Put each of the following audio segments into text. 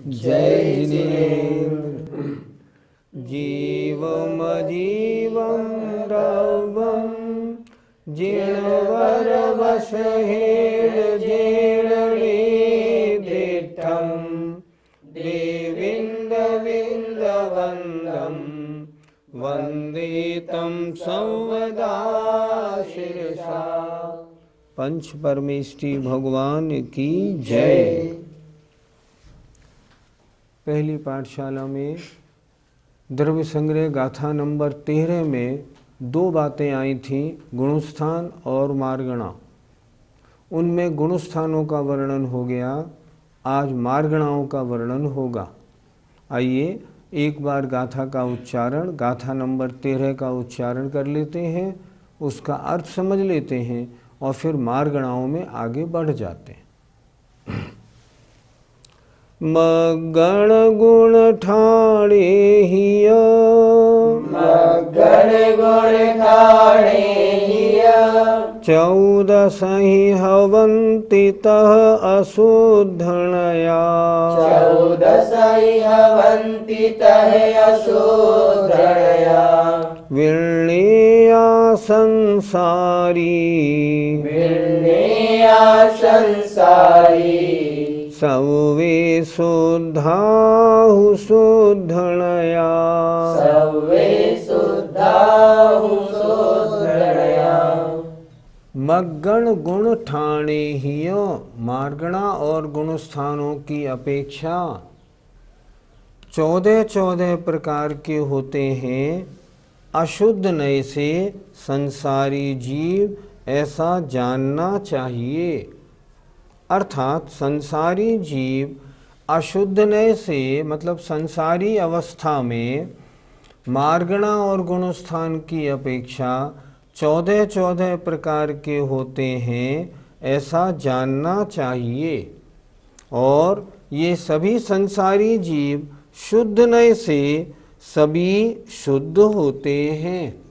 जय जिनेन्द्र। जीवमजीवं द्रवं जीर्णवरवसहेर्जीर्णेदिष्टं देविन्दविन्दवन्दं वन्दे तं सर्वदा शिरसा। पंच परमेष्टि भगवान की जय। पहली पाठशाला में द्रव्य संग्रह गाथा नंबर 13 में दो बातें आई थीं, गुणस्थान और मार्गणा। उनमें गुणस्थानों का वर्णन हो गया, आज मार्गणाओं का वर्णन होगा। आइए एक बार गाथा का उच्चारण, गाथा नंबर 13 का उच्चारण कर लेते हैं, उसका अर्थ समझ लेते हैं और फिर मार्गणाओं में आगे बढ़ जाते हैं। मगण गुण ठाणे हिय, मगण गुण ठाणे हिय, 14 हवन्ति तः अशोधनया, 14 हवन्ति तः अशोधनया, विर्णेया संसारी, विर्णेया संसारी, सर्वे शुद्धाहु शोधनया, सर्वे शुद्धाहु शोधनया। मग्गण गुण ठाणे हिय, मार्गणा और गुणस्थानों की अपेक्षा 14 प्रकार के होते हैं। अशुद्ध नय से संसारी जीव ऐसा जानना चाहिए। अर्थात संसारी जीव अशुद्ध नय से मतलब संसारी अवस्था में मार्गणा और गुणस्थान की अपेक्षा 14 प्रकार के होते हैं, ऐसा जानना चाहिए। और ये सभी संसारी जीव शुद्ध नय से सभी शुद्ध होते हैं।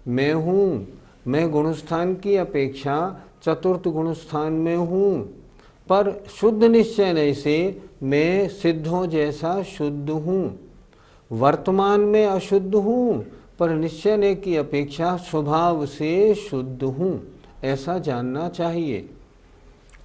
मैं गुणस्थान की अपेक्षा चतुर्थ गुणस्थान में हूँ, पर शुद्ध निश्चय नय से मैं सिद्धों जैसा शुद्ध हूँ। वर्तमान में अशुद्ध हूँ, पर निश्चय नय की अपेक्षा स्वभाव से शुद्ध हूँ, ऐसा जानना चाहिए।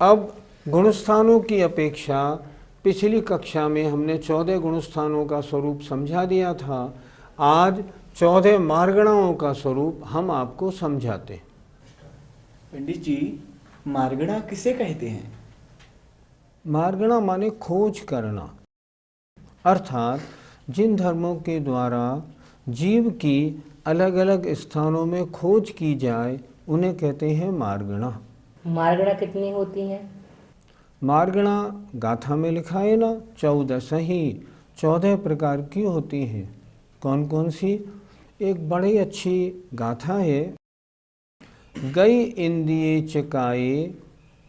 अब गुणस्थानों की अपेक्षा पिछली कक्षा में हमने 14 गुणस्थानों का स्वरूप समझा दिया था। आज 14 मार्गणाओं का स्वरूप हम आपको समझाते हैं। पंडित जी, मार्गणा किसे कहते हैं? मार्गणा माने खोज करना, अर्थात जिन धर्मों के द्वारा जीव की अलग अलग स्थानों में खोज की जाए उन्हें कहते हैं मार्गणा। मार्गणा कितनी होती हैं? मार्गणा गाथा में लिखा है ना, 14 प्रकार की होती हैं। कौन कौन सी? एक बड़ी अच्छी गाथा है, गई इंद्रिये चकाये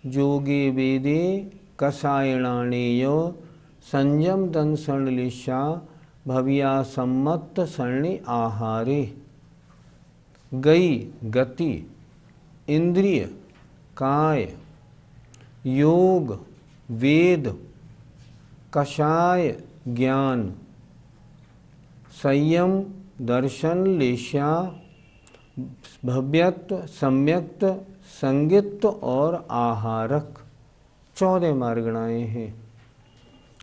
जोगे वेदे कसायणानेय संयम दंसन लिशा भव्या सम्मत सरणी आहारे। गई गति, इंद्रिय काय, योग वेद, कषाय ज्ञान, संयम दर्शन लेशा, भव्यत्व सम्यक्त संगित और आहारक, 14 मार्गणाएं हैं।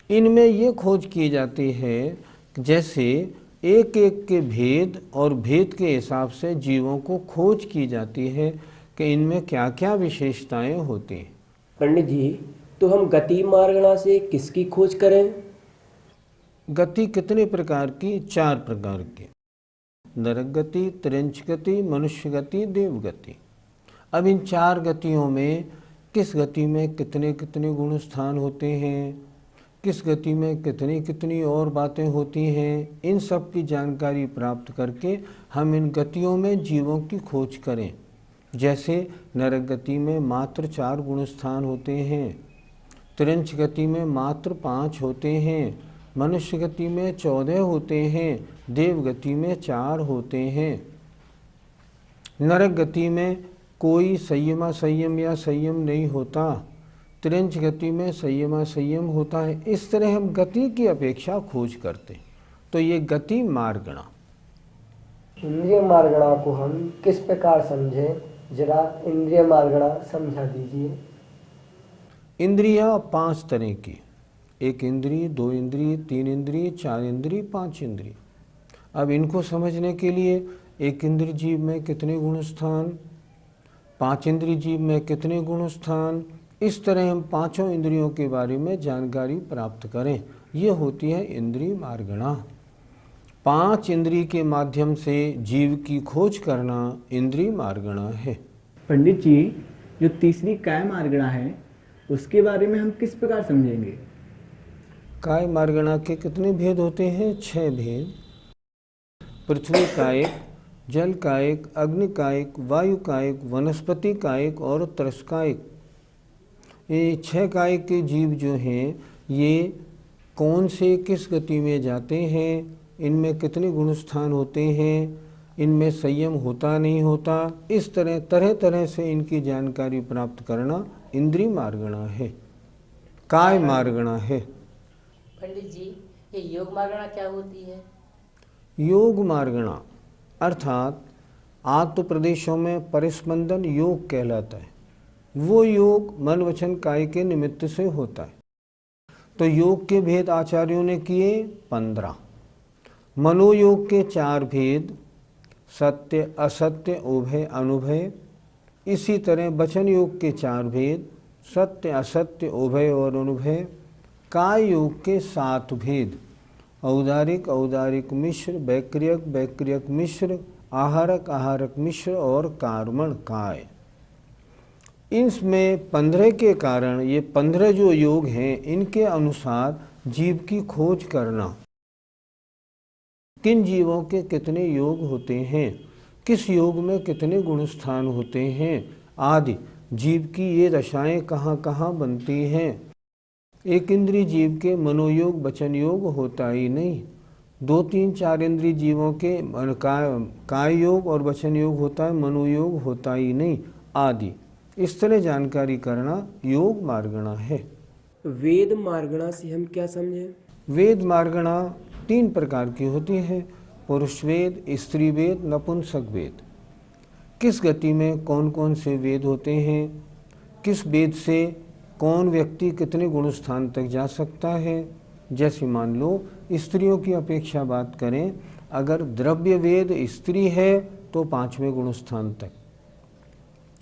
इनमें ये खोज की जाती है जैसे एक एक के भेद और भेद के हिसाब से जीवों को खोज की जाती है कि इनमें क्या क्या विशेषताएं होती हैं। पंडित जी, तो हम गति मार्गणा से किसकी खोज करें? गति कितने प्रकार की? 4 प्रकार की, नरक गति, त्रिंच गति, मनुष्य गति, देव गति। अब इन 4 गतियों में किस गति में कितने कितने गुण स्थान होते हैं, किस गति में कितनी कितनी और बातें होती हैं, इन सब की जानकारी प्राप्त करके हम इन गतियों में जीवों की खोज करें। जैसे नरक गति में मात्र 4 गुण स्थान होते हैं, त्रिंच गति में मात्र 5 होते हैं, मनुष्य गति में 14 होते हैं, देव गति में 4 होते हैं। नरक गति में कोई संयम या संयम नहीं होता, त्रिंच गति में संयमा संयम होता है। इस तरह हम गति की अपेक्षा खोज करते हैं। तो ये गति मार्गणा। इंद्रिय मार्गणा को हम किस प्रकार समझें, जरा इंद्रिय मार्गणा समझा दीजिए। इंद्रियां 5 तरह की, 1 इंद्रिय, 2 इंद्रिय, 3 इंद्रिय, 4 इंद्रिय, 5 इंद्रिय। अब इनको समझने के लिए 1 इंद्रिय जीव में कितने गुण स्थान, 5 इंद्रिय जीव में कितने गुण स्थान, इस तरह हम 5 इंद्रियों के बारे में जानकारी प्राप्त करें। ये होती है इंद्रिय मार्गणा। 5 इंद्रिय के माध्यम से जीव की खोज करना इंद्रिय मार्गणा है। पंडित जी, जो तीसरी काय मार्गणा है उसके बारे में हम किस प्रकार समझेंगे? काय मार्गणा के कितने भेद होते हैं? 6 भेद। पृथ्वी कायिक, जल कायिक, अग्नि कायिक, वायु कायिक, वनस्पति कायिक और त्रस्कायिक। ये 6 कायिक के जीव जो हैं ये कौन से किस गति में जाते हैं, इनमें कितने गुण स्थान होते हैं, इनमें संयम होता नहीं होता, इस तरह तरह तरह से इनकी जानकारी प्राप्त करना इंद्रिय मार्गणा है, काय मार्गणा है। पंडित जी, ये योग मार्गणा क्या होती है? योग मार्गणा अर्थात आत्म प्रदेशों में परिस्पंदन योग कहलाता है। वो योग मन वचन काय के निमित्त से होता है। तो योग के भेद आचार्यों ने किए 15। मनोयोग के 4 भेद, सत्य असत्य उभय अनुभय। इसी तरह वचन योग के 4 भेद, सत्य असत्य उभय और अनुभय। काय योग के 7 भेद, औदारिक औदारिक मिश्र, वैक्रियक वैक्रियक मिश्र, आहारक आहारक मिश्र और कार्मण काय। इनमें 15 के कारण ये 15 जो योग हैं इनके अनुसार जीव की खोज करना, किन जीवों के कितने योग होते हैं, किस योग में कितने गुण स्थान होते हैं आदि, जीव की ये दशाएं कहाँ कहाँ बनती हैं। एक इंद्रिय जीव के मनोयोग वचन योग होता ही नहीं, 2 3 4 इंद्रिय जीवों के काय योग और वचन योग होता है, मनोयोग होता ही नहीं आदि। इस तरह जानकारी करना योग मार्गणा है। वेद मार्गणा से हम क्या समझें? वेद मार्गणा 3 प्रकार की होती है, पुरुष वेद, स्त्री वेद, नपुंसक वेद। किस गति में कौन कौन से वेद होते हैं, किस वेद से कौन व्यक्ति कितने गुण स्थान तक जा सकता है। जैसे मान लो स्त्रियों की अपेक्षा बात करें, अगर द्रव्य वेद स्त्री है तो 5वें गुण स्थान तक,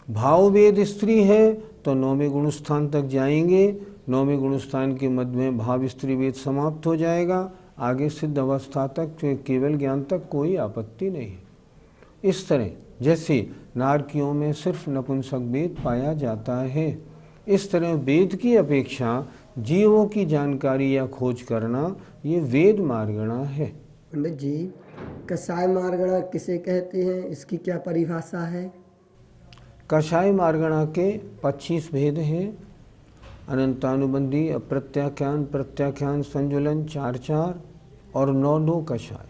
भाव वेद स्त्री है तो 9वें गुण स्थान तक जाएंगे। 9वें गुण स्थान के मध्य में भाव स्त्री वेद समाप्त हो जाएगा, आगे सिद्ध अवस्था तक केवल ज्ञान तक कोई आपत्ति नहीं है। इस तरह जैसे नारकियों में सिर्फ नपुंसक वेद पाया जाता है, इस तरह वेद की अपेक्षा जीवों की जानकारी या खोज करना ये वेद मार्गणा है। पंडित जी, कसाय मार्गणा किसे कहते हैं, इसकी क्या परिभाषा है? कषाय मार्गणा के 25 भेद हैं, अनंतानुबंधी, अप्रत्याख्यान, प्रत्याख्यान, संजुलन, 4 और 9 कषाय।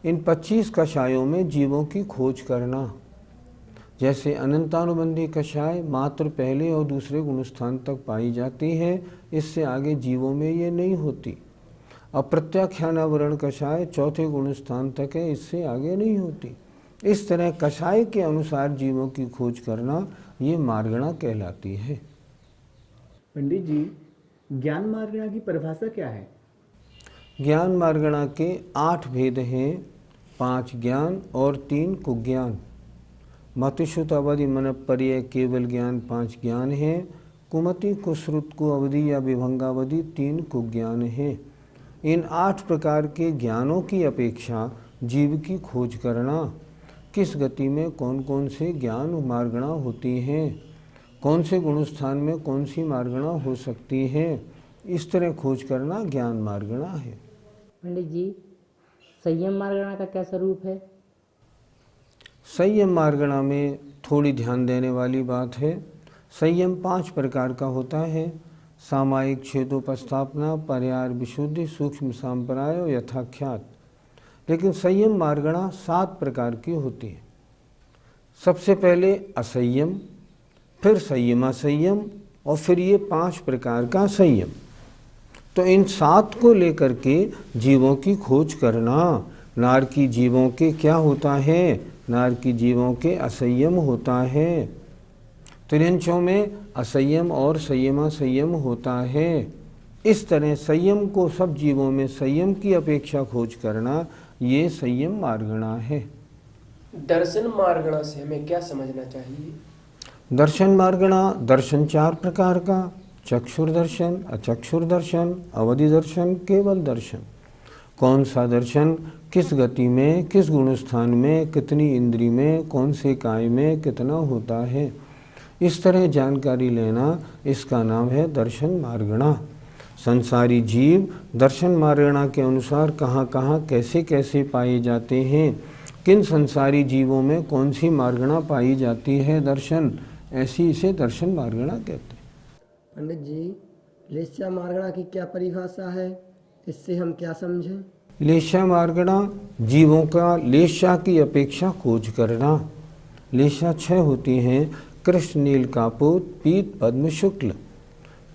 इन 25 कषायों में जीवों की खोज करना। जैसे अनंतानुबंधी कषाय मात्र पहले और दूसरे गुण स्थान तक पाई जाती है, इससे आगे जीवों में ये नहीं होती। अप्रत्याख्यानावरण कषाय 4थे गुण स्थान तक है, इससे आगे नहीं होती। इस तरह कषाय के अनुसार जीवों की खोज करना ये मार्गणा कहलाती है। पंडित जी, ज्ञान मार्गणा की परिभाषा क्या है? ज्ञान मार्गणा के 8 भेद हैं, 5 ज्ञान और 3 कुज्ञान। मतिश्रुत अवधि मन पर्य केवल ज्ञान 5 ज्ञान हैं, कुमति कुश्रुत को अवधि या विभंगावधि 3 कुज्ञान हैं। इन 8 प्रकार के ज्ञानों की अपेक्षा जीव की खोज करना, किस गति में कौन कौन से ज्ञान मार्गणा होती हैं, कौन से गुण स्थान में कौन सी मार्गणा हो सकती है, इस तरह खोज करना ज्ञान मार्गणा है। पंडित जी, संयम मार्गणा का क्या स्वरूप है? संयम मार्गणा में थोड़ी ध्यान देने वाली बात है। संयम 5 प्रकार का होता है, सामायिक छेदोपस्थापना, पर्याय विशुद्धि, सूक्ष्म सांप्राय और यथाख्यात। लेकिन संयम मार्गणा 7 प्रकार की होती है। सबसे पहले असंयम, फिर संयमासंयम और फिर ये 5 प्रकार का संयम। तो इन 7 को लेकर के जीवों की खोज करना। नारकी जीवों के क्या होता है? नारकी जीवों के असंयम होता है। तिर्यंचों में असंयम और संयम होता है। इस तरह संयम को सब जीवों में संयम की अपेक्षा खोज करना, ये संयम मार्गणा है। दर्शन मार्गणा से हमें क्या समझना चाहिए? दर्शन मार्गणा, दर्शन 4 प्रकार का, चक्षुर दर्शन, अचक्षुर दर्शन, अवधि दर्शन, केवल दर्शन। कौन सा दर्शन, किस गति में, किस गुण स्थान में, कितनी इंद्री में, कौन से काय में कितना होता है, इस तरह जानकारी लेना, इसका नाम है दर्शन मार्गणा। संसारी जीव दर्शन मार्गणा के अनुसार कहाँ कहाँ कैसे कैसे पाए जाते हैं, किन संसारी जीवों में कौन सी मार्गणा पाई जाती है दर्शन, ऐसी इसे दर्शन मार्गणा कहते हैं। पंडित जी, लेस्या मार्गणा की क्या परिभाषा है? इससे हम क्या समझें? लेशा मार्गणा, जीवों का लेशा की अपेक्षा खोज करना। लेशा 6 होती हैं, कृष्ण, नील, कापोत, पीत, पद्म, शुक्ल।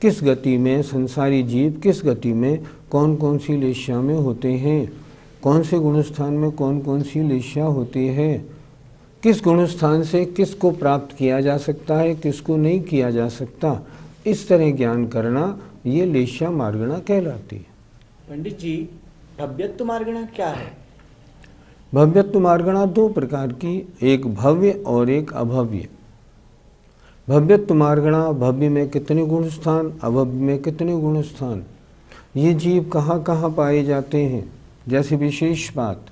किस गति में संसारी जीव, किस गति में कौन कौन सी लेशा में होते हैं, कौन से गुणस्थान में कौन कौन सी लेशा होती है, किस गुणस्थान से किसको प्राप्त किया जा सकता है, किसको नहीं किया जा सकता, इस तरह ज्ञान करना, ये लेशा मार्गणा कहलाती है। पंडित जी, भव्यत्व मार्गणा क्या है? भव्यत्व मार्गणा 2 प्रकार की, एक भव्य और एक अभव्य। भव्यत्व मार्गणा, भव्य में कितने गुण स्थान, अभव्य में कितने गुण स्थान, ये जीव कहाँ कहाँ पाए जाते हैं। जैसे विशेष बात,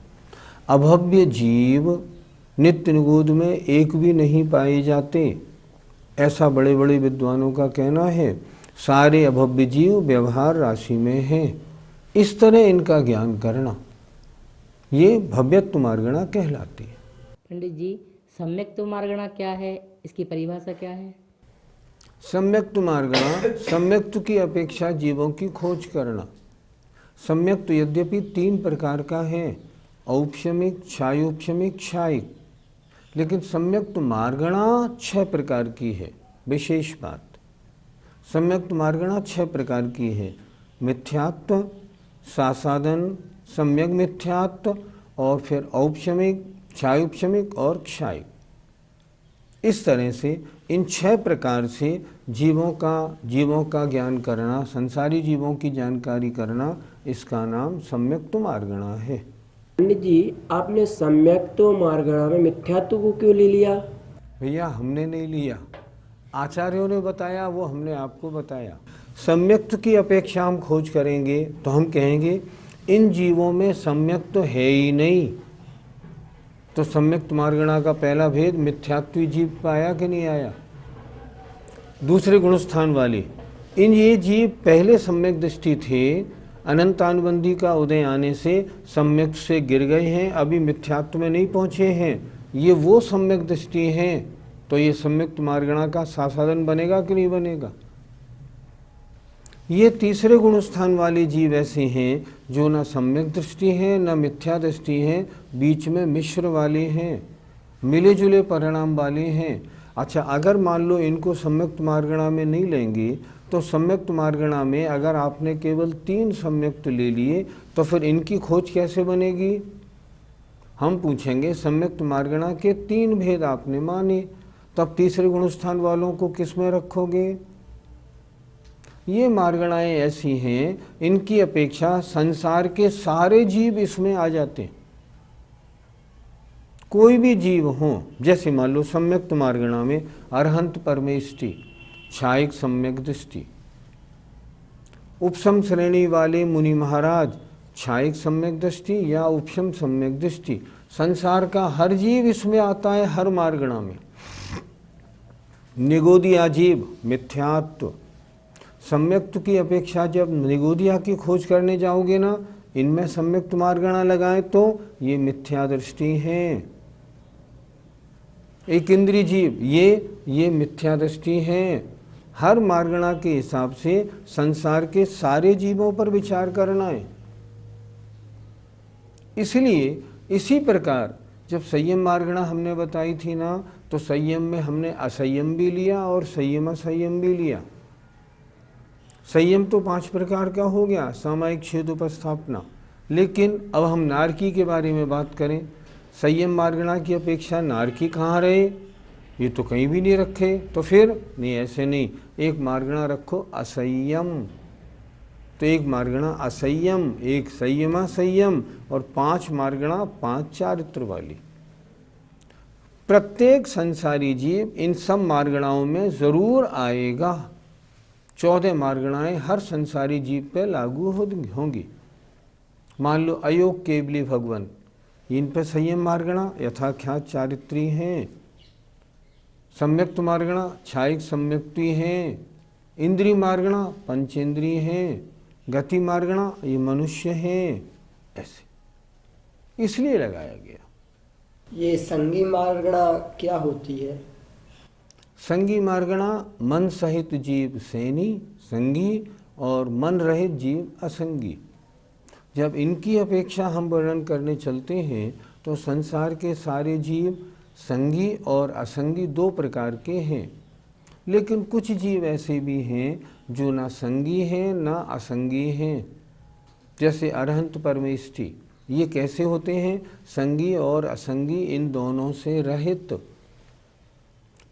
अभव्य जीव नित्य निगूढ़ में एक भी नहीं पाए जाते, ऐसा बड़े बड़े विद्वानों का कहना है। सारे अभव्य जीव व्यवहार राशि में हैं। इस तरह इनका ज्ञान करना, ये भव्यत्व मार्गणा कहलाती है। पंडित जी, सम्यक्त्व मार्गणा क्या है, इसकी परिभाषा क्या है? सम्यक्त्व मार्गणा, सम्यक्त्व की अपेक्षा जीवों की खोज करना। सम्यक्त्व यद्यपि 3 प्रकार का है, औपशमिक, क्षायोपशमिक, क्षायिक, लेकिन सम्यक्त्व मार्गणा 6 प्रकार की है। विशेष बात, सम्यक्त्व मार्गणा 6 प्रकार की है। मिथ्यात्व, सासादन, सम्यक मिथ्यात्व, और फिर औपशमिक, क्षायोपशमिक और क्षायिक। इस तरह से इन 6 प्रकार से जीवों का ज्ञान करना, संसारी जीवों की जानकारी करना, इसका नाम सम्यक्त्व मार्गणा है। पंडित जी, आपने सम्यक्त्व मार्गणा में मिथ्यात्व को क्यों ले लिया? भैया, हमने नहीं लिया, आचार्यों ने बताया, वो हमने आपको बताया। सम्यक्त्व की अपेक्षा हम खोज करेंगे तो हम कहेंगे इन जीवों में सम्यक्त्व है ही नहीं। तो सम्यक्त्व मार्गणा का पहला भेद, मिथ्यात्वी जीव पाया कि नहीं आया। दूसरे गुणस्थान वाले ये जीव पहले सम्यक दृष्टि थे, अनंतानुबंधी का उदय आने से सम्यक से गिर गए हैं, अभी मिथ्यात्व में नहीं पहुँचे हैं। ये वो सम्यक दृष्टि हैं, तो ये सम्यक्त्व मार्गणा का साधन बनेगा कि नहीं बनेगा। ये तीसरे गुणस्थान वाले जीव ऐसे हैं जो न सम्यक दृष्टि है न मिथ्या दृष्टि है, बीच में मिश्र वाले हैं, मिले जुले परिणाम वाले हैं। अच्छा, अगर मान लो इनको सम्यक्त्व मार्गणा में नहीं लेंगे, तो सम्यक्त्व मार्गणा में अगर आपने केवल 3 सम्यक्त्व ले लिए तो फिर इनकी खोज कैसे बनेगी। हम पूछेंगे, सम्यक्त्व मार्गणा के 3 भेद आपने माने, तब तीसरे गुणस्थान वालों को किस में रखोगे। ये मार्गणाएं ऐसी हैं, इनकी अपेक्षा संसार के सारे जीव इसमें आ जाते हैं। कोई भी जीव हो, जैसे मान लो सम्यक्त्व मार्गणा में अरहंत परमेष्टि, क्षायिक सम्यक दृष्टि, उपशम श्रेणी वाले मुनि महाराज, क्षायिक सम्यक दृष्टि या उपशम सम्यक दृष्टि। संसार का हर जीव इसमें आता है, हर मार्गणा में। निगोदिया जीव मिथ्यात्व, सम्यक्त्व की अपेक्षा जब निगोदिया की खोज करने जाओगे ना, इनमें सम्यक्त्व मार्गणा लगाए तो ये मिथ्या दृष्टि हैं। एक इंद्रिय जीव, ये मिथ्या दृष्टि हैं। हर मार्गणा के हिसाब से संसार के सारे जीवों पर विचार करना है। इसलिए इसी प्रकार जब संयम मार्गणा हमने बताई थी ना, तो संयम में हमने असंयम भी लिया और संयम असंयम भी लिया। संयम तो 5 प्रकार का हो गया, सामायिक छेद उपस्थापना। लेकिन अब हम नारकी के बारे में बात करें। संयम मार्गणा की अपेक्षा नारकी कहाँ रहे? ये तो कहीं भी नहीं रखे। तो फिर नहीं, ऐसे नहीं, एक मार्गणा रखो असंयम, तो एक मार्गणा असंयम, एक संयमा संयम, और 5 मार्गणा 5 चारित्र वाली। प्रत्येक संसारी जीव इन सब मार्गणाओं में जरूर आएगा। 14 मार्गणाएं हर संसारी जीव पे लागू होंगी। मान लो अयोग केवली भगवान, इन पे संयम मार्गणा यथाख्यात चारित्री हैं। सम्यक्त मार्गणा छायिक सम्यक्ति हैं। इंद्रिय मार्गणा पंचेंद्रिय हैं। गति मार्गणा ये मनुष्य हैं। ऐसे इसलिए लगाया गया। ये संगी मार्गणा क्या होती है? संगी मार्गणा मन सहित जीव सैनी संगी और मन रहित जीव असंगी। जब इनकी अपेक्षा हम वर्णन करने चलते हैं तो संसार के सारे जीव संगी और असंगी 2 प्रकार के हैं। लेकिन कुछ जीव ऐसे भी हैं जो ना संगी हैं ना असंगी हैं। जैसे अरहंत परमेष्ठी, ये कैसे होते हैं? संगी और असंगी इन दोनों से रहित।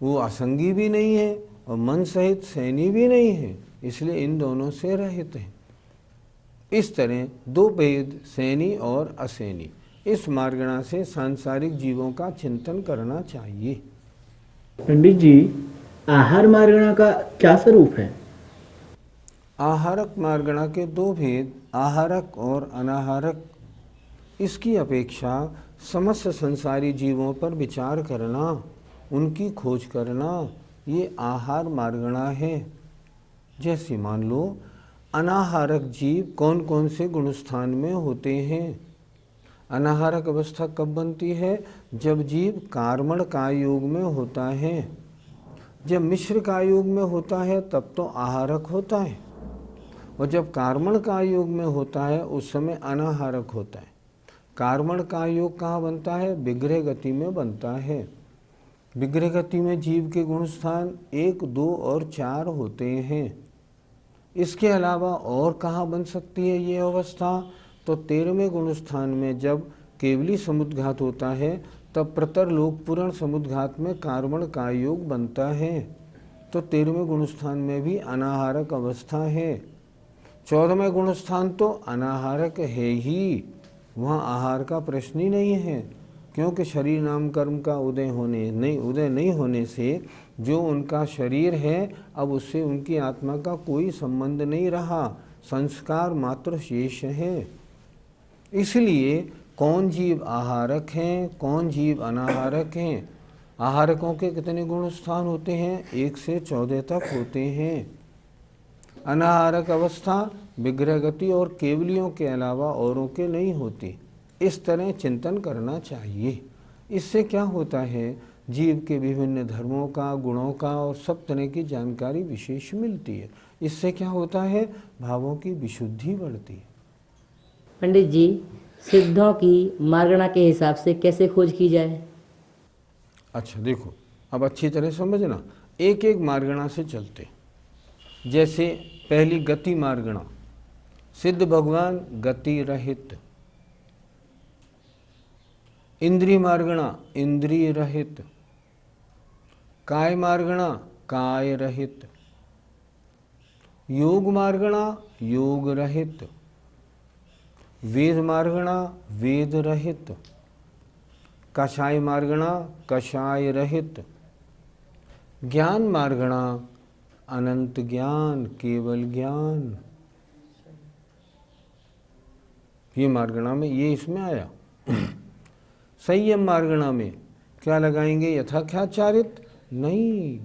वो असंगी भी नहीं है और मन सहित सैनी भी नहीं है, इसलिए इन दोनों से रहित हैं। इस तरह 2 भेद सैनी और असैनी, इस मार्गणा से सांसारिक जीवों का चिंतन करना चाहिए। पंडित जी, आहार मार्गणा का क्या स्वरूप है? आहारक मार्गणा के 2 भेद, आहारक और अनाहारक। इसकी अपेक्षा समस्त संसारी जीवों पर विचार करना, उनकी खोज करना, ये आहार मार्गणा है। जैसे मान लो अनाहारक जीव कौन कौन से गुणस्थान में होते हैं। अनाहारक अवस्था कब बनती है? जब जीव कार्मण काय योग में होता है। जब मिश्र काय योग में होता है तब तो आहारक होता है, और जब कार्मण काय योग में होता है उस समय अनाहारक होता है। कार्मण काय योग कहाँ बनता है? विग्रह गति में बनता है। विग्रह गति में जीव के गुणस्थान 1, 2 और 4 होते हैं। इसके अलावा और कहाँ बन सकती है ये अवस्था? तो 13वें गुणस्थान में जब केवली समुद्घात होता है तब प्रतरलोक पूर्ण समुद्घात में कार्मण काय योग बनता है। तो 13वें गुणस्थान में भी अनाहारक अवस्था है। 14वें गुणस्थान तो अनाहारक है ही, वहाँ आहार का प्रश्न ही नहीं है, क्योंकि शरीर नाम कर्म का उदय नहीं होने से जो उनका शरीर है अब उससे उनकी आत्मा का कोई संबंध नहीं रहा, संस्कार मात्र शेष है। इसलिए कौन जीव आहारक हैं, कौन जीव अनाहारक हैं? आहारकों के कितने गुण स्थान होते हैं? 1 से 14 तक होते हैं। अनाहारक अवस्था विग्रह गति और केवलियों के अलावा औरों के नहीं होती। इस तरह चिंतन करना चाहिए। इससे क्या होता है? जीव के विभिन्न धर्मों का, गुणों का और सब तरह की जानकारी विशेष मिलती है। इससे क्या होता है? भावों की विशुद्धि बढ़ती है। पंडित जी, सिद्धों की मार्गणा के हिसाब से कैसे खोज की जाए? अच्छा देखो, अब अच्छी तरह समझना, एक एक मार्गणा से चलते। जैसे पहली गति मार्गणा, सिद्ध भगवान गति रहित। इंद्रिय मार्गणा इंद्रिय रहित। काय मार्गणा काय रहित। योग मार्गणा योग रहित। वेद मार्गणा वेद रहित। कषाय मार्गणा कषाय रहित। ज्ञान मार्गणा अनंत ज्ञान, केवल ज्ञान। ये मार्गणा में ये इसमें आया। संयम मार्गणा में क्या लगाएंगे? यथाख्यात चारित्र? नहीं,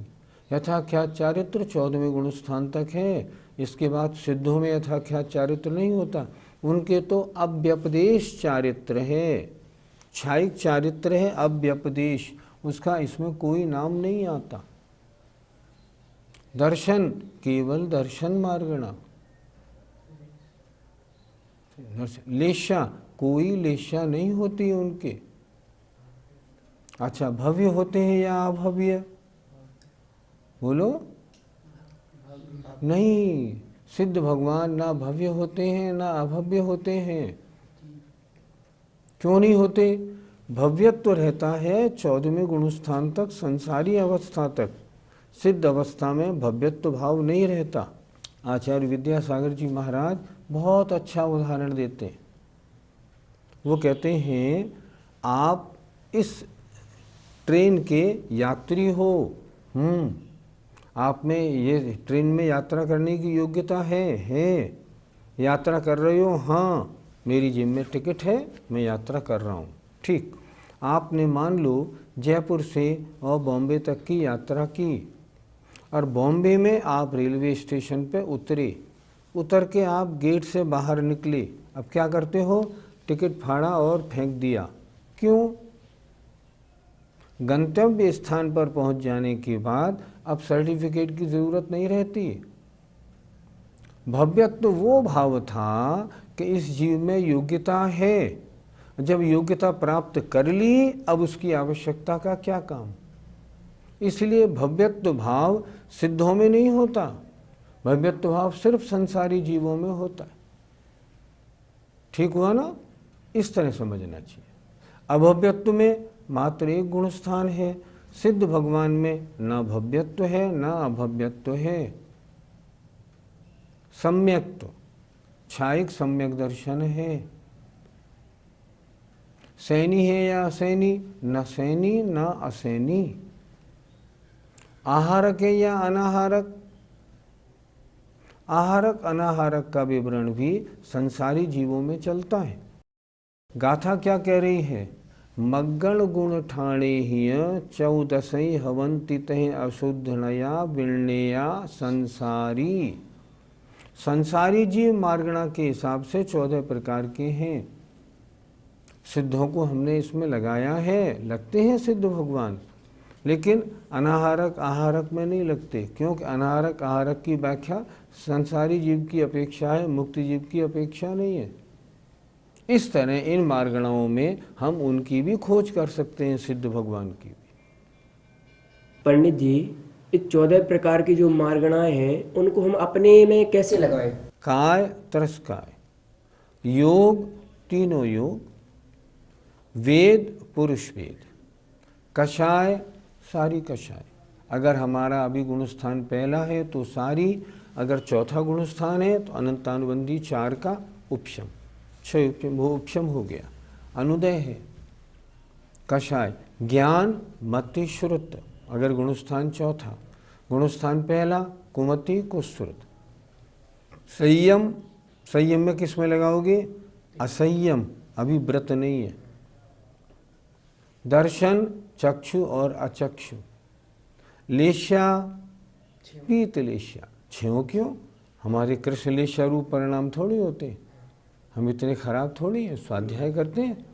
यथाख्यात चारित्र 14वें गुण स्थान तक है। इसके बाद सिद्धों में यथाख्यात चारित्र नहीं होता, उनके तो अव्यपदेश चारित्र है, छायिक चारित्र है अव्यपदेश, उसका इसमें कोई नाम नहीं आता। दर्शन केवल दर्शन मार्गणा। लेशा कोई लेशा नहीं होती उनके। अच्छा, भव्य होते हैं या अभव्य? बोलो। नहीं, सिद्ध भगवान ना भव्य होते हैं ना अभव्य होते हैं। क्यों नहीं होते? भव्यत्व रहता है 14वें गुणस्थान तक, संसारी अवस्था तक। सिद्ध अवस्था में भव्यत्व भाव नहीं रहता। आचार्य विद्यासागर जी महाराज बहुत अच्छा उदाहरण देते हैं। वो कहते हैं आप इस ट्रेन के यात्री हो, आप में ये ट्रेन में यात्रा करने की योग्यता है, यात्रा कर रहे हो, हाँ मेरी जेब में टिकट है, मैं यात्रा कर रहा हूँ, ठीक। आपने मान लो जयपुर से और बॉम्बे तक की यात्रा की, और बॉम्बे में आप रेलवे स्टेशन पे उतरे, उतर के आप गेट से बाहर निकले। अब क्या करते हो? टिकट फाड़ा और फेंक दिया। क्यों? गंतव्य स्थान पर पहुंच जाने के बाद अब सर्टिफिकेट की ज़रूरत नहीं रहती। भव्यत्व वो भाव था कि इस जीव में योग्यता है, जब योग्यता प्राप्त कर ली अब उसकी आवश्यकता का क्या काम। इसलिए भव्यत्व भाव सिद्धों में नहीं होता, भव्यत्व भाव सिर्फ संसारी जीवों में होता है। ठीक हुआ ना? इस तरह समझना चाहिए। अभव्यत्व में मात्र एक गुण स्थान है, सिद्ध भगवान में न भव्यत्व है न अभव्यत्व है। सम्यक्त्व, छायिक सम्यक दर्शन है। सैनी है या असैनी? न सैनी न असैनी। आहारक है या अनाहारक? आहारक अनाहारक का विवरण भी संसारी जीवों में चलता है। गाथा क्या कह रही है? मग्गण गुण ठाणे हिय 14 हवंति तह अशुद्धनया विण्णेया संसारी। संसारी जीव मार्गणा के हिसाब से 14 प्रकार के हैं। सिद्धों को हमने इसमें लगाया है, लगते हैं सिद्ध भगवान, लेकिन अनाहारक आहारक में नहीं लगते, क्योंकि अनाहारक आहारक की व्याख्या संसारी जीव की अपेक्षा है, मुक्ति जीव की अपेक्षा नहीं है। इस तरह इन मार्गणाओं में हम उनकी भी खोज कर सकते हैं, सिद्ध भगवान की भी। पंडित जी, ये 14 प्रकार की जो मार्गणाएं हैं उनको हम अपने में कैसे लगाएं? काय त्रस्काय, योग तीनों योग, वेद पुरुष वेद, कषाय सारी कषाय। अगर हमारा अभी गुणस्थान पहला है तो सारी, अगर चौथा गुणस्थान है तो अनंतानुबंधी 4 का उपशम, 6 उपशम, वो उपशम हो गया। अनुदय है, कषाय ज्ञान मति श्रुत, अगर गुणस्थान चौथा, गुणस्थान पहला कुमति को श्रुत। संयम, संयम में किस में लगाओगे? असंयम, अभी व्रत नहीं है। दर्शन चक्षु और अचक्षु। लेशा पीत लेशा, 6 क्यों? हमारे कृष्ण लेशा रूप परिणाम थोड़ी होते, हम इतने खराब थोड़ी हैं, स्वाध्याय करते हैं।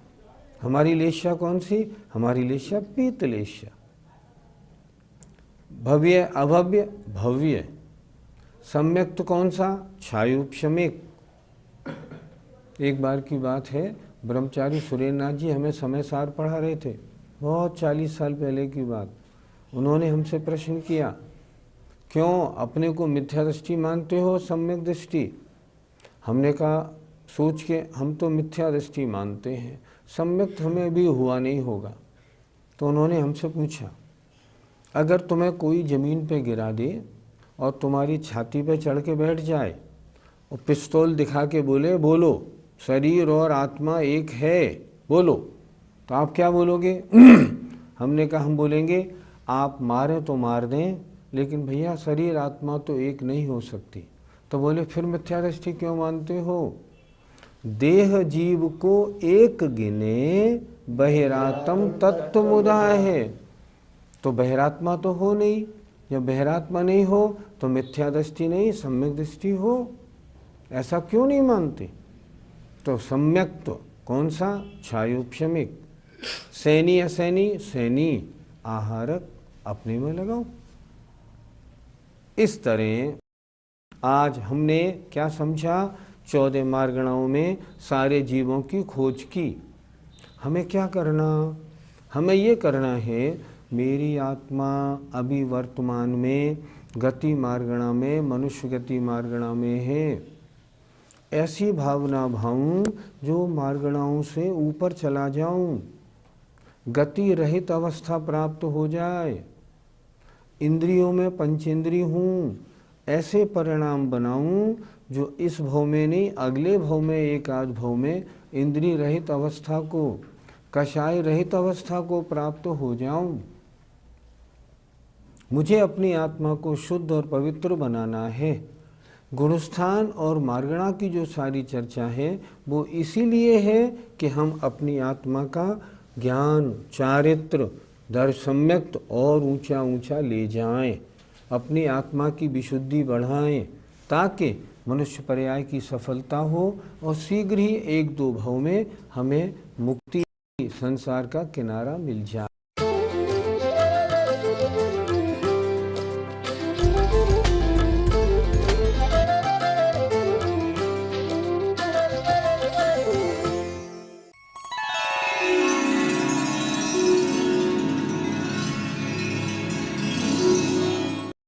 हमारी लेशा कौन सी? हमारी लेशा पीत लेशा। भव्य अभव्य भव्य। सम्यक तो कौन सा? छायोपशमिक। एक बार की बात है, ब्रह्मचारी सुरेंद्रनाथ जी हमें समय सार पढ़ा रहे थे, बहुत 40 साल पहले की बात। उन्होंने हमसे प्रश्न किया, क्यों अपने को मिथ्या दृष्टि मानते हो सम्यक दृष्टि? हमने कहा सोच के, हम तो मिथ्या दृष्टि मानते हैं, सम्यक हमें भी हुआ नहीं होगा। तो उन्होंने हमसे पूछा, अगर तुम्हें कोई ज़मीन पे गिरा दे और तुम्हारी छाती पे चढ़ के बैठ जाए और पिस्तौल दिखा के बोले बोलो शरीर और आत्मा एक है, बोलो, तो आप क्या बोलोगे? हमने कहा हम बोलेंगे आप मारें तो मार दें, लेकिन भैया शरीर आत्मा तो एक नहीं हो सकती। तो बोले फिर मिथ्या दृष्टि क्यों मानते हो? देह जीव को एक गिने बहिरात्म तत्व मुदाय है। तो बहिरात्मा तो हो नहीं, जब बहिरात्मा नहीं हो तो मिथ्या दृष्टि नहीं सम्यक दृष्टि हो, ऐसा क्यों नहीं मानते? तो सम्यक तो कौन सा? छायोपशमिक। सैनी असैनी, सैनी आहारक, अपने में लगाओ। इस तरह आज हमने क्या समझा? 14 मार्गणाओं में सारे जीवों की खोज की। हमें क्या करना? हमें ये करना है, मेरी आत्मा अभी वर्तमान में गति मार्गणा में, मनुष्य गति मार्गणा में है। ऐसी भावना भाऊं जो मार्गणाओं से ऊपर चला जाऊं, गति रहित अवस्था प्राप्त हो जाए, इंद्रियों में पंचेंद्रिय हूँ, ऐसे परिणाम बनाऊं जो इस भव में नहीं, अगले भव में, एक आध भव में इंद्रिय रहित अवस्था को, कषाय रहित अवस्था को प्राप्त हो जाऊं। मुझे अपनी आत्मा को शुद्ध और पवित्र बनाना है। गुणस्थान और मार्गणा की जो सारी चर्चा है वो इसीलिए है कि हम अपनी आत्मा का ज्ञान, चारित्र, दर्श सम्यक्त और ऊंचा ऊंचा ले जाएं, अपनी आत्मा की विशुद्धि बढ़ाएं, ताकि मनुष्य पर्याय की सफलता हो और शीघ्र ही एक दो भव में हमें मुक्ति, संसार का किनारा मिल जाए।